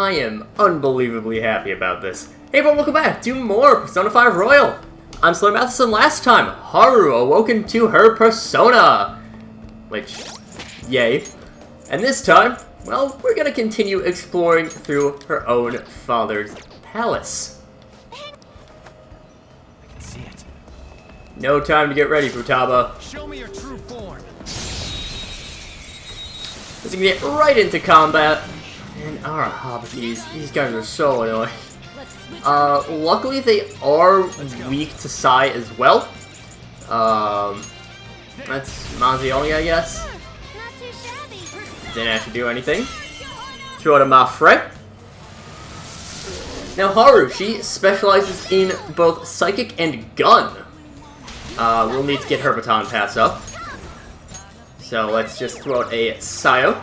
I am unbelievably happy about this. Hey everyone, welcome back to more Persona 5 Royal! I'm SlayerMathis, and last time, Haru awoken to her persona! Which, yay. And this time, well, we're gonna continue exploring through her own father's palace. I can see it. No time to get ready, Futaba. Show me your true form. Let's get right into combat. And our hobbies, these guys are so annoying. Luckily they are weak to Sai as well. That's Mazioni, I guess. Didn't actually do anything. Throw it a Mafre. Now Haru, she specializes in both psychic and gun. We'll need to get her baton pass up. So let's just throw out a Sayo.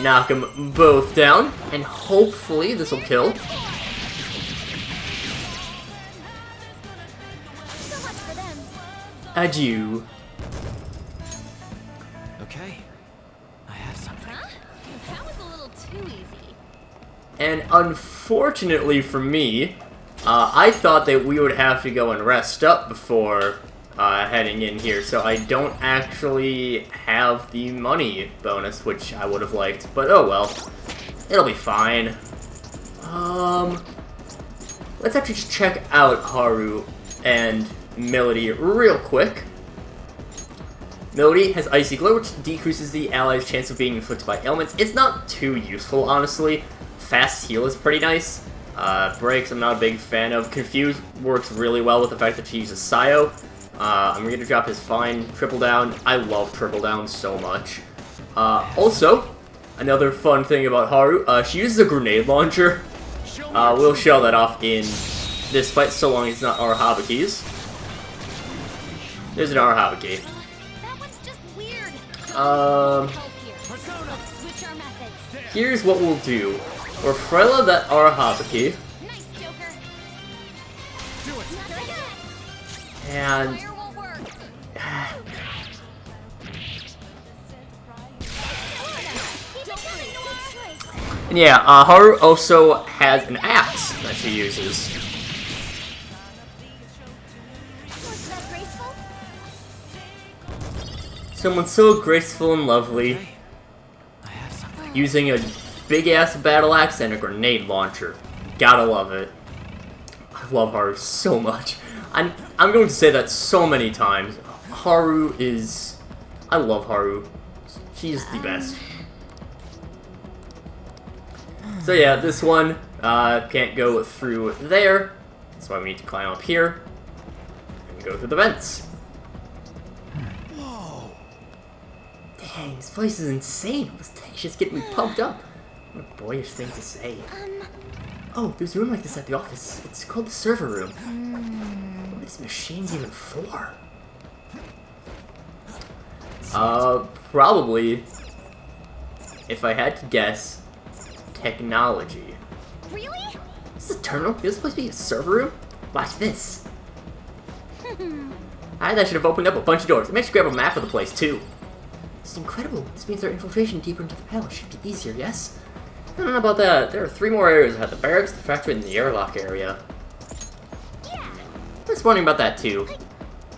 Knock them both down, and hopefully this will kill. Adieu. Okay, I have something. Huh? That was a little too easy. And unfortunately for me, I thought that we would have to go and rest up before heading in here, so I don't actually have the money bonus, which I would have liked, but oh well. It'll be fine. Let's actually just check out Haru and Melody real quick. Melody has Icy Glow, which decreases the ally's chance of being inflicted by ailments. It's not too useful, honestly. Fast Heal is pretty nice. Breaks, I'm not a big fan of. Confuse works really well with the fact that she uses Sayo. I'm going to drop his fine triple down. I love triple down so much. Also, another fun thing about Haru, she uses a grenade launcher. We'll show that off in this fight, so long as it's not Arahabaki's. There's an Arahabaki. That was just weird. Here's what we'll do. We'll Frela that Arahabaki. Nice, Joker. And yeah, Haru also has an axe that she uses. Someone so graceful and lovely, using a big-ass battle axe and a grenade launcher. Gotta love it. I love Haru so much. I'm going to say that so many times. Haru is... I love Haru. She's the best. So yeah, this one can't go through there. That's why we need to climb up here and go through the vents. Whoa! Dang, this place is insane. This is just getting me pumped up. What a boyish thing to say. Oh, there's a room like this at the office. It's called the server room. What is machines even for? Probably, if I had to guess, technology. Really? Is this a terminal? Is this supposed to be a server room? Watch this. I should have opened up a bunch of doors. Let me actually grab a map of the place, too. This is incredible. This means our infiltration deeper into the palace should get easier, yes? I don't know about that. There are 3 more areas ahead. The barracks, the factory, and the airlock area. Yeah. I was wondering about that, too.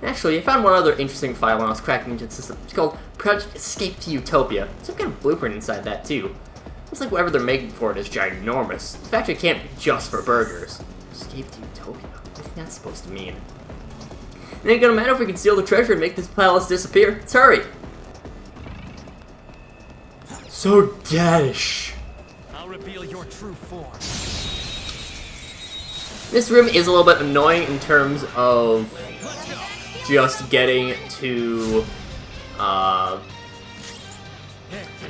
Actually, I found one other interesting file when I was cracking into the system. It's called Project Escape to Utopia. Some kind of blueprint inside that, too. Looks like whatever they're making for it is ginormous. The factory can't be just for burgers. Escape to Utopia. What's that supposed to mean? It ain't gonna matter if we can steal the treasure and make this palace disappear. Let's hurry! So daddish. I'll reveal your true form. This room is a little bit annoying in terms of just getting to,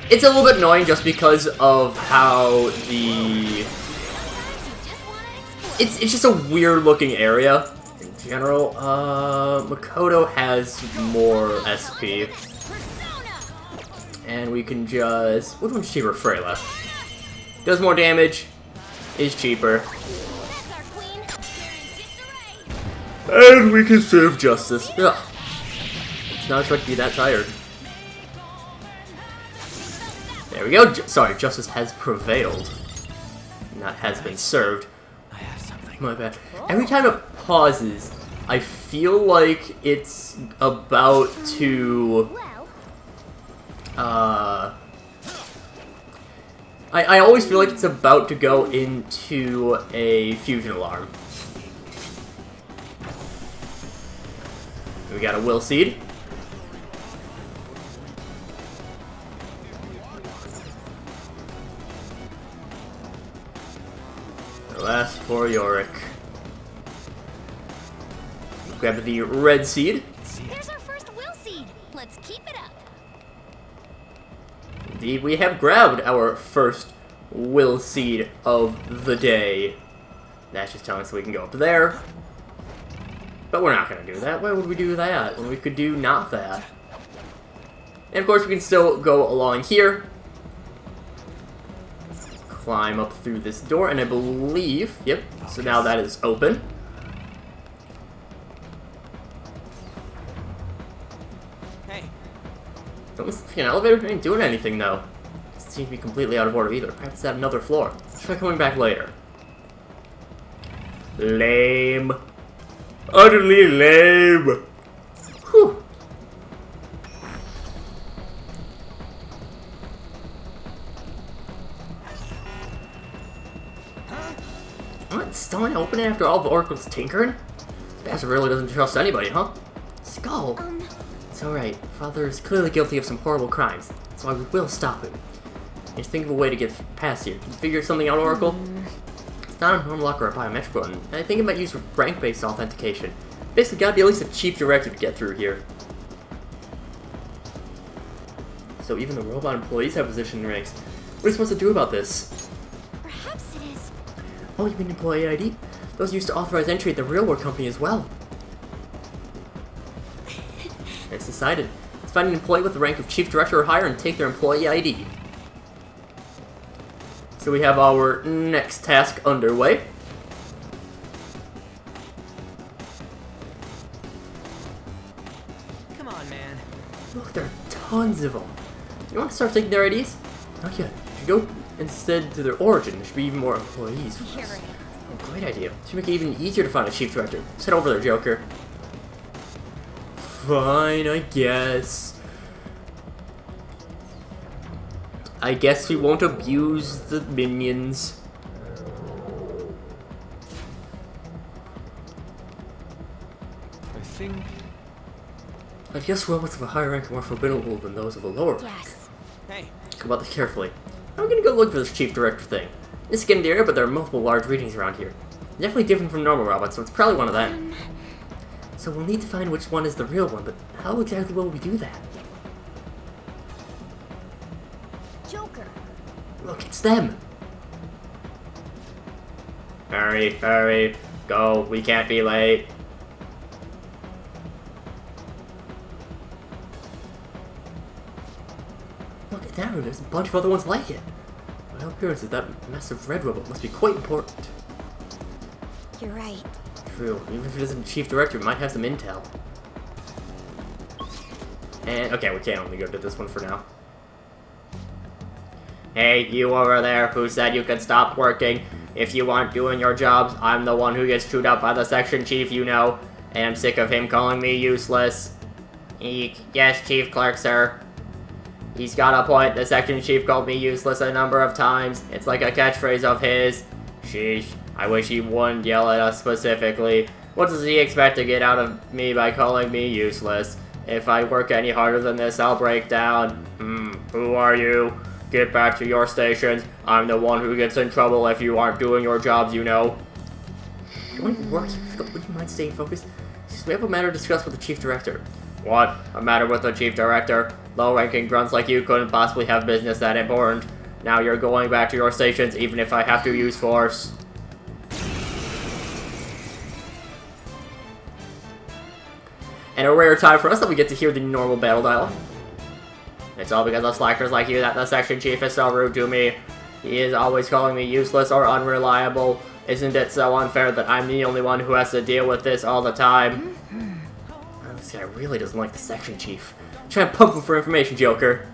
it's a little bit annoying just because of how the... It's just a weird looking area in general. Makoto has more SP. And we can just... Which one's cheaper? Freyla. Does more damage, is cheaper. And we can serve justice. Ugh. It's not expected to be that tired. There we go. Sorry, justice has prevailed. Not has been served. I have something. My bad. Every time it pauses, I feel like it's about to... Well, I always feel like it's about to go into a fusion alarm. We got a will seed. The last for Yorick. Grab the red seed. there's our first will seed. Let's keep it up. Indeed, we have grabbed our first will seed of the day. That's just telling us we can go up there. But we're not going to do that. Why would we do that when we could do not that? And of course, we can still go along here. Climb up through this door, and I believe... Yep, so now that is open. Hey, Don't an elevator ain't doing anything, though. Doesn't seem to be completely out of order either. Perhaps it's at another floor. Try coming back later. Lame. Utterly lame. Whew. What? Still ain't opening after all the Oracle's tinkering? This bastard really doesn't trust anybody, huh? Skull. It's alright. Father is clearly guilty of some horrible crimes. That's why we will stop him. Just think of a way to get past here. Can you figure something out, Oracle? It's not a normal lock or a biometric button. And I think it might use rank-based authentication. Basically, gotta be at least a chief director to get through here. So even the robot employees have position ranks. What are you supposed to do about this? Perhaps it is. Oh, you mean employee ID? Those used to authorize entry at the real world company as well. It's decided. Let's find an employee with the rank of chief director or higher and take their employee ID. So we have our next task underway. come on, man. Look, there are tons of them. You want to start taking their IDs? Not yet. You should go instead to their origin. There should be even more employees. You're right. Oh, great idea. Should make it even easier to find a chief director. Let's head over there, Joker. Fine, I guess. I guess we won't abuse the minions. I think. I guess robots of a higher rank are more formidable than those of a lower rank. Yes. Hey, Think about this carefully. I'm gonna go look for this chief director thing. It's in the area, but there are multiple large readings around here. Definitely different from normal robots, so it's probably one of them. So we'll need to find which one is the real one, but how exactly will we do that? Joker. Look, it's them! Hurry, hurry, go, we can't be late. Look at that room, there's a bunch of other ones like it. My appearance is that massive red robot must be quite important. You're right. True, even if it isn't chief director, it might have some intel. And, okay, we can't only go to this one for now. Hey, you over there who said you could stop working. If you aren't doing your jobs, I'm the one who gets chewed up by the section chief, you know. And I'm sick of him calling me useless. Eek. Yes, chief clerk, sir. He's got a point. The section chief called me useless a number of times. It's like a catchphrase of his. Sheesh. I wish he wouldn't yell at us specifically. What does he expect to get out of me by calling me useless? If I work any harder than this, I'll break down. Who are you? Get back to your stations. I'm the one who gets in trouble if you aren't doing your jobs, you know. Would you mind staying focused? We have a matter to discuss with the chief director. What? A matter with the chief director? Low-ranking grunts like you couldn't possibly have business that important. Now you're going back to your stations even if I have to use force. And a rare time for us that we get to hear the normal battle dialogue. It's all because of slackers like you that the section chief is so rude to me. He is always calling me useless or unreliable. Isn't it so unfair that I'm the only one who has to deal with this all the time? Oh, this guy really doesn't like the section chief. Try and pump him for information, Joker.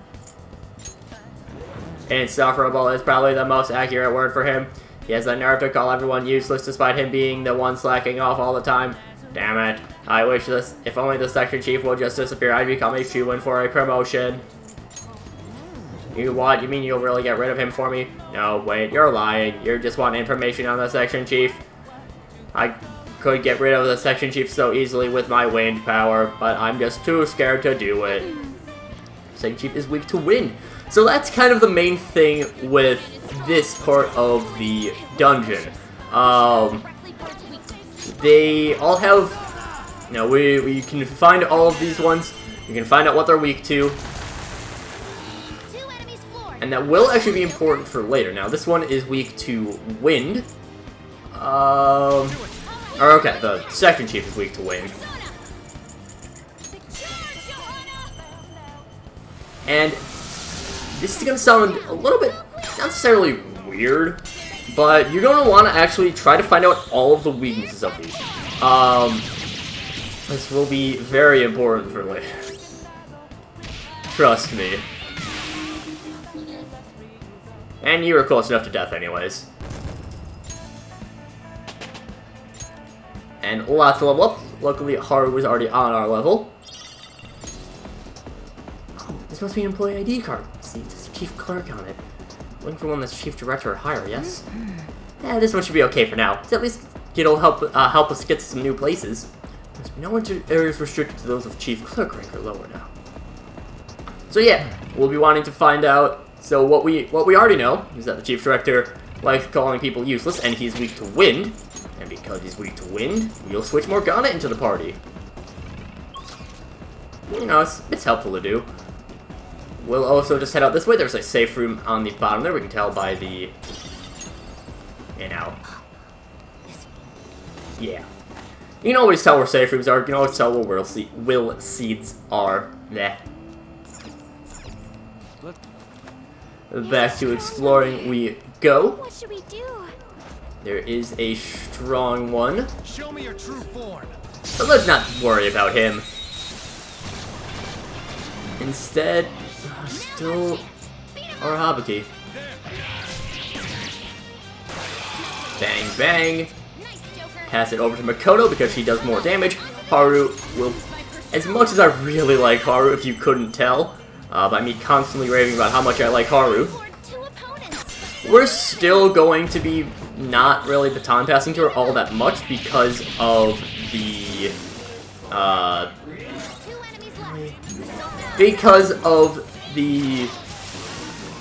Insufferable is probably the most accurate word for him. He has the nerve to call everyone useless despite him being the one slacking off all the time. Damn it. I wish this, if only the section chief would just disappear, I'd become a shoo-in for a promotion. You what? You mean you'll really get rid of him for me? No, wait, you're lying. You just want information on the section chief. I could get rid of the section chief so easily with my wind power, but I'm just too scared to do it. Section chief is weak to wind. So that's kind of the main thing with this part of the dungeon. They all have, you know, we can find all of these ones. You can find out what they're weak to. And that will actually be important for later. Now, this one is weak to wind. Or okay, the section chief is weak to wind. And this is going to sound a little bit, not necessarily weird, but you're going to want to actually try to find out all of the weaknesses of these. This will be very important for later. Trust me. And you were close enough to death anyways. And lots to level up. Luckily, Haru was already on our level. Oh, this must be an employee ID card. See, it says Chief Clerk on it. Looking for one that's Chief Director or higher, yes? Yeah, this one should be okay for now. At least it'll help us get to some new places. No areas restricted to those of Chief Clerk rank or lower now. So yeah, we'll be wanting to find out. So what we already know is that the Chief Director likes calling people useless, and he's weak to wind. And because he's weak to wind, we'll switch Morgana into the party. You know, it's helpful to do. We'll also just head out this way. There's a safe room on the bottom there. We can tell by the... You know. Yeah. You can always tell where safe rooms are. You can always tell where will seeds are. There. Back to exploring we go. What should we do? There is a strong one. Show me your true form. But let's not worry about him. Instead, still our Habuki. Bang, bang. Pass it over to Makoto because she does more damage. Haru will... As much as I really like Haru, if you couldn't tell, by me constantly raving about how much I like Haru, we're still going to be not really baton passing to her all that much because of the...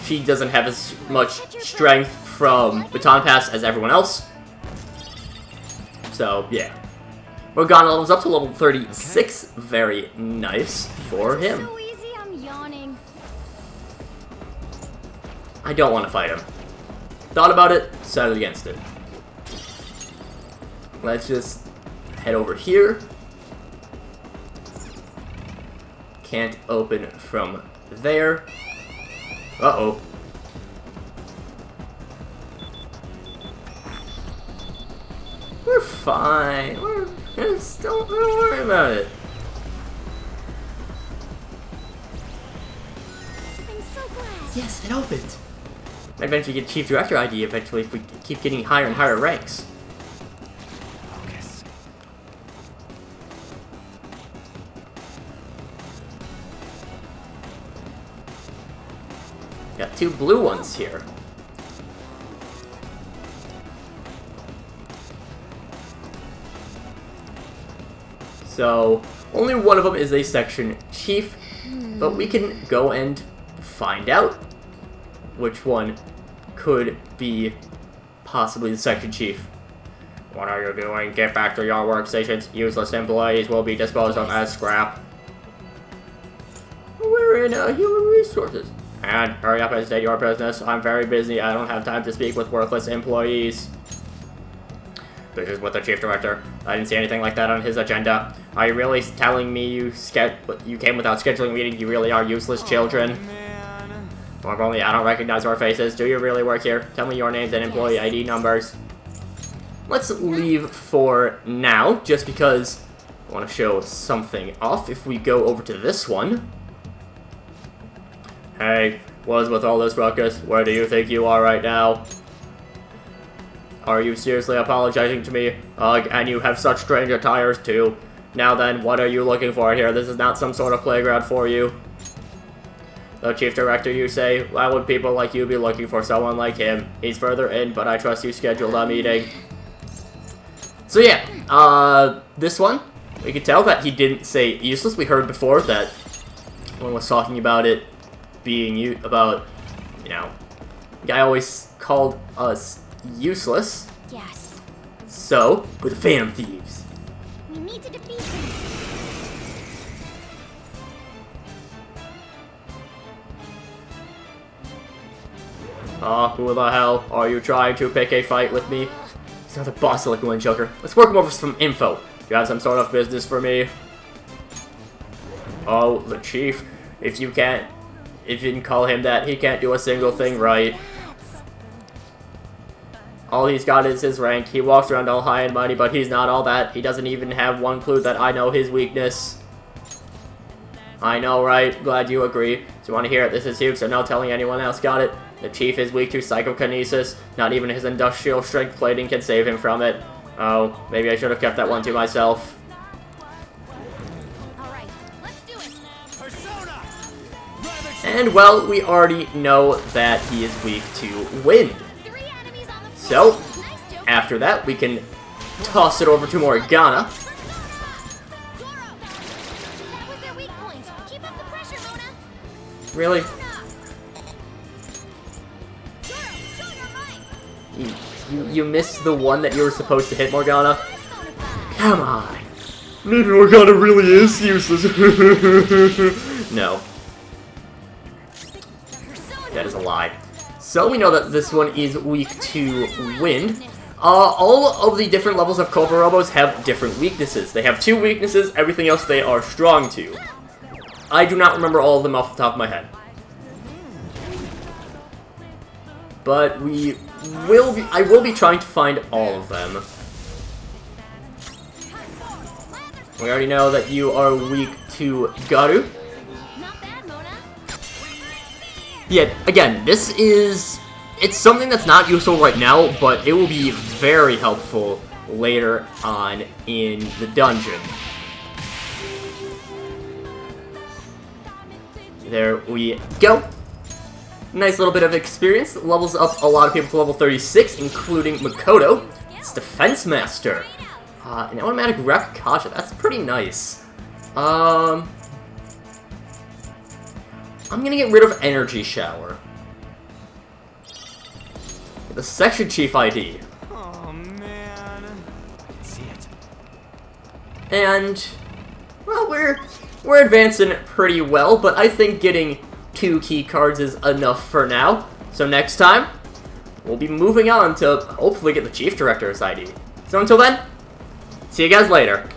She doesn't have as much strength from baton pass as everyone else. So, yeah. Morgana levels up to level 36. Very nice for him. So easy, I'm yawning. I don't want to fight him. Thought about it, decided against it. Let's just head over here. Can't open from there. Uh-oh. We're fine. Just don't worry about it. I'm so glad. Yes, it opened. Might eventually get Chief Director ID eventually if we keep getting higher and higher ranks. Focus. Got two blue ones here. So, only one of them is a section chief, but we can go and find out which one could be possibly the section chief. What are you doing? Get back to your workstations. Useless employees will be disposed of as scrap. We're in human resources. And hurry up and state your business. I'm very busy. I don't have time to speak with worthless employees. This is with the Chief Director. I didn't see anything like that on his agenda. Are you really telling me you came without scheduling a meeting? You really are useless children. Man. Or only I don't recognize our faces. Do you really work here? Tell me your names and employee ID numbers. Let's leave for now, just because I want to show something off. If we go over to this one. Hey, What is with all this ruckus? Where do you think you are right now? Are you seriously apologizing to me? Ugh, and you have such strange attires too. Now then, what are you looking for here? This is not some sort of playground for you. The chief director, you say? Why would people like you be looking for someone like him? He's further in, but I trust you scheduled a meeting. So yeah, this one, we could tell that he didn't say useless. We heard before that one was talking about it being, you know, the guy always called us useless. Yes. So, we're the Phantom Thieves. We need to defeat him. Who the hell are you trying to pick a fight with me? He's not the boss of Liquid Joker. Let's work him over some info. Do you have some sort of business for me? Oh, the chief. If you didn't call him that, he can't do a single thing right. All he's got is his rank. He walks around all high and mighty, but he's not all that. He doesn't even have one clue that I know his weakness. I know, right? Glad you agree. So you want to hear it? This is huge, so no telling anyone else. Got it? The chief is weak to psychokinesis. Not even his industrial strength plating can save him from it. Oh, maybe I should have kept that one to myself. All right, let's do it. Persona! And, well, we already know that he is weak to wind. 3 enemies on the So, floor. Nice joke. after that, we can toss it over to Morgana. Zoro! That was their weak point. Keep up the pressure, Mona. Really? Zoro, show your might. You missed the one that you were supposed to hit, Morgana? Personified. Come on. Maybe Morgana really is useless. No, Persona. that is a lie. So we know that this one is weak to wind. All of the different levels of Cobra Robos have different weaknesses. They have 2 weaknesses, everything else they are strong to. I do not remember all of them off the top of my head. But I will be trying to find all of them. We already know that you are weak to Garu. Not bad, Mona. Yeah, again, it's something that's not useful right now, but it will be very helpful later on in the dungeon. There we go. Nice little bit of experience. Levels up a lot of people to level 36, including Makoto. It's Defense Master. An automatic rep Kasha. That's pretty nice. I'm gonna get rid of Energy Shower. The Section Chief ID. Oh man. Let's see it. And, well, we're advancing pretty well, but I think getting 2 key cards is enough for now. So next time, we'll be moving on to hopefully get the Chief Director's ID. So until then, see you guys later.